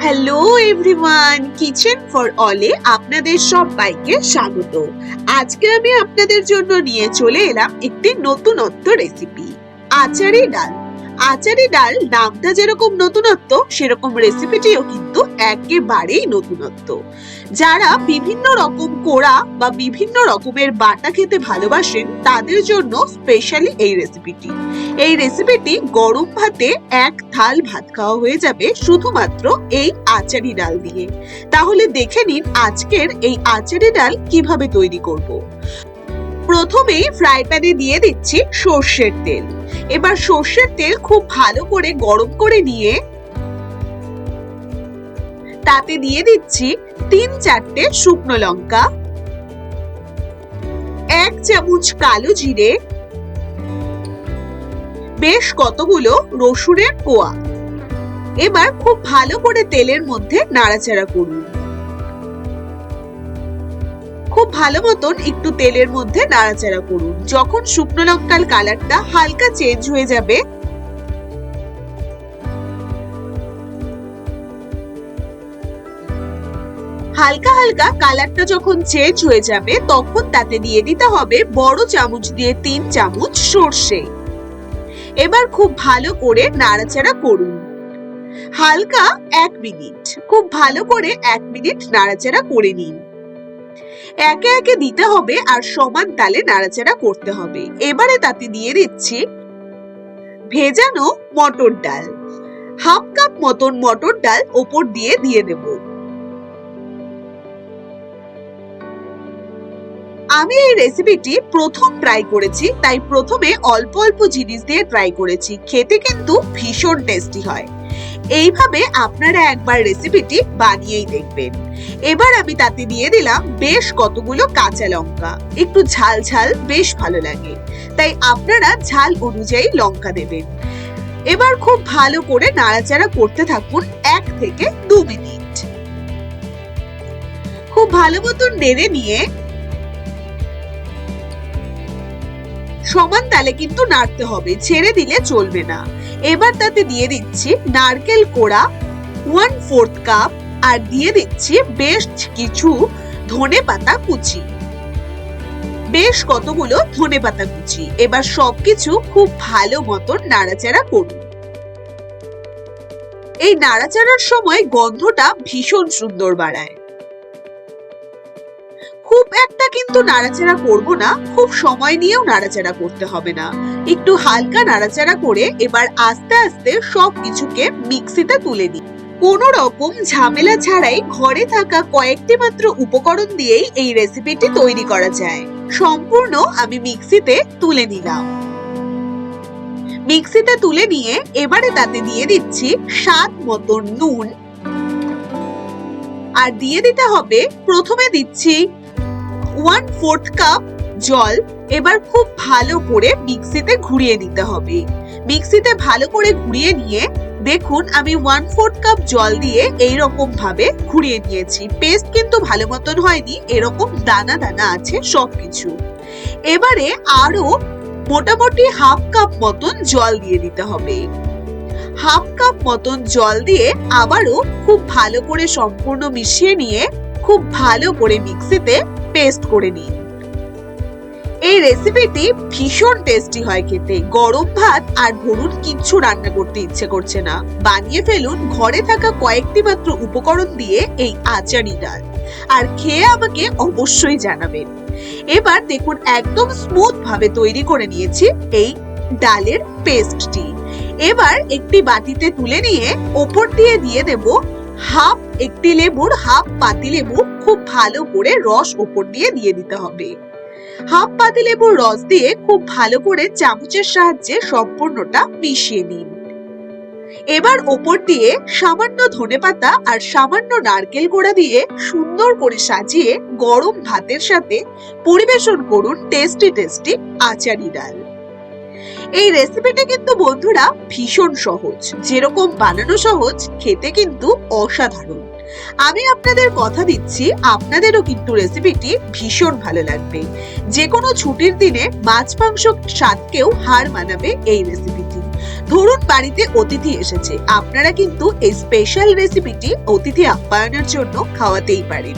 Hello everyone, kitchen for অলে আপনাদের সবাইকে স্বাগত। আজকে আমি আপনাদের জন্য নিয়ে চলে এলাম একটি নতুনত্ব রেসিপি, আচারি ডাল। আচারি ডাল নামটা যেরকম নতুনত্ব, সেরকম রেসিপিটিও কিন্তু একেবারেই নতুনত্ব। যারা বিভিন্ন রকম কোড়া বা বিভিন্ন রকমের বাটা খেতে ভালোবাসেন, তাদের জন্য স্পেশালি এই রেসিপিটি। এই রেসিপিটি গরম ভাতে এক থাল ভাত খাওয়া হয়ে যাবে শুধুমাত্র এই আচারি ডাল দিয়ে। তাহলে দেখে নিন আজকের এই আচারি ডাল কিভাবে তৈরি করব। প্রথমেই ফ্রাই প্যানে দিয়ে দিচ্ছি সর্ষের তেল। এবার সর্ষের তেল খুব ভালো করে গরম করে নিয়ে তাতে দিয়ে দিচ্ছি 3-4টে শুকনো লঙ্কা, 1 চামচ কালো জিরে, বেশ কতগুলো রসুনের কোয়া। এবার খুব ভালো করে তেলের মধ্যে নাড়াচাড়া করুন। খুব ভালো মতন একটু তেলের মধ্যে নাড়াচাড়া করুন। যখন শুকনো লঙ্কার কালারটা হালকা চেঞ্জ হয়ে যাবে, হালকা হালকা কালারটা যখন চেঞ্জ হয়ে যাবে, তখন তাতে দিয়ে দিতে হবে বড় চামচ দিয়ে 3 চামচ সর্ষে। এবার খুব ভালো করে নাড়াচাড়া করুন। হালকা 1 মিনিট, খুব ভালো করে 1 মিনিট নাড়াচাড়া করে নিন। একে একে দিতে হবে আর সমান তালে নাড়াচাড়া করতে হবে। এবারে তাতে দিয়ে দিচ্ছি ভেজানো মটর ডাল। 1/2 কাপ মতন মটর ডাল ওপর দিয়ে দেব। আমি এই রেসিপিটি প্রথম ট্রাই করেছি, তাই প্রথমে অল্প অল্প জিনিস দিয়ে ট্রাই করেছি। খেতে কিন্তু ভীষণ টেস্টি হয়। এইভাবে আপনারা একবার রেসিপিটি বানিয়েই দেখবেন। এবার আমি তাতে দিয়ে দিলাম বেশ কতগুলো কাঁচা লঙ্কা। একটু ঝাল ঝাল বেশ ভালো লাগে, তাই আপনারা ঝাল অনুযায়ী লঙ্কা দেবেন। এবার খুব ভালো করে নাড়াচাড়া করতে থাকুন 1 থেকে 2 মিনিট। খুব ভালো মতন নেড়ে নিয়ে সমান তালে কিন্তু নাড়তে হবে, ছেড়ে দিলে চলবে না। এবার তাতে দিয়ে দিচ্ছি নারকেল কোড়া 1/4 কাপ, আর দিয়ে দিচ্ছি বেশ কিছু ধনেপাতা কুচি, বেশ কতগুলো ধনেপাতা কুচি। এবার সবকিছু খুব ভালো মতন নাড়াচাড়া করুন। এই নাড়াচাড়ার সময় গন্ধটা ভীষণ সুন্দর বাড়ায়। খুব একটা কিন্তু নাড়াচাড়া করব না, খুব সময় নিয়েও নাড়াচাড়া করতে হবে না। একটু হালকা নাড়াচাড়া করে এবার আস্তে আস্তে সবকিছুকে মিক্সিতে তুলে দিই। কোনো রকম ঝামেলা ছাড়াই ঘরে থাকা কয়েকটি মাত্র উপকরণ দিয়েই এই রেসিপিটি তৈরি করা যায়। সম্পূর্ণ আমি মিক্সিতে তুলে নিলাম। মিক্সিতে তুলে নিয়ে এবারে তাতে দিয়ে দিচ্ছি স্বাদ মতো নুন, আর দিয়ে দিতে হবে, প্রথমে দিচ্ছি 1/4 কাপ জল। এবার খুব ভালো করে মিক্সিতে ঘুরিয়ে নিতে হবে। মিক্সিতে ভালো করে ঘুরিয়ে নিয়ে দেখুন আমি 1/4 কাপ জল দিয়ে এইরকম ভাবে ঘুরিয়ে নিয়েছি। পেস্ট কিন্তু ভালো মতন হয়নি, এরকম দানা দানা আছে সবকিছু। এবারে আরো মোটামুটি 1/2 কাপ মতন জল দিয়ে দিতে হবে। 1/2 কাপ মতন জল দিয়ে আবারও খুব ভালো করে সম্পূর্ণ মিশিয়ে নিয়ে খুব ভালো করে মিক্সিতে পেস্ট করে নিন। এই রেসিপিটি ভীষণ টেস্টি হয় খেতে। গরম ভাত আর ধরুন কিচ্ছু রান্না করতে ইচ্ছে করছে না, বানিয়ে ফেলুন ঘরে থাকা কয়েকটি মাত্র উপকরণ দিয়ে এই আচারি ডাল, আর খেয়ে আমাকে অবশ্যই জানাবেন। এবার দেখুন একদম স্মুথ ভাবে তৈরি করে নিয়েছি এই ডালের পেস্টটি। এবার একটি বাটিতে তুলে নিয়ে ওপর দিয়ে দেব একটি লেবুর 1/2 পাতিলেবু। খুব ভালো করে রস ওপর দিয়ে দিতে হবে। 1/2 পাতিলেবুর রস দিয়ে খুব ভালো করে চামচের সাহায্যে সম্পূর্ণটা মিশিয়ে নিন। এবার ওপর দিয়ে সামান্য ধনেপাতা আর সামান্য নারকেল কোড়া দিয়ে সুন্দর করে সাজিয়ে গরম ভাতের সাথে পরিবেশন করুন টেস্টি টেস্টি আচারি ডাল। এই রেসিপিটা কিন্তু বন্ধুরা ভীষণ সহজ, যেরকম বানানো সহজ, খেতে কিন্তু অসাধারণ। আমি আপনাদের কথা দিচ্ছি, আপনাদেরও কিন্তু রেসিপিটি ভীষণ ভালো লাগবে। যে কোনো ছুটির দিনে মাছ মাংস স্বাদকেও হার মানাবে এই রেসিপিটি। ধরুন বাড়িতে অতিথি এসেছে, আপনারা কিন্তু এই স্পেশাল রেসিপিটি অতিথি আপ্যায়নের জন্য খাওয়াতেই পারেন।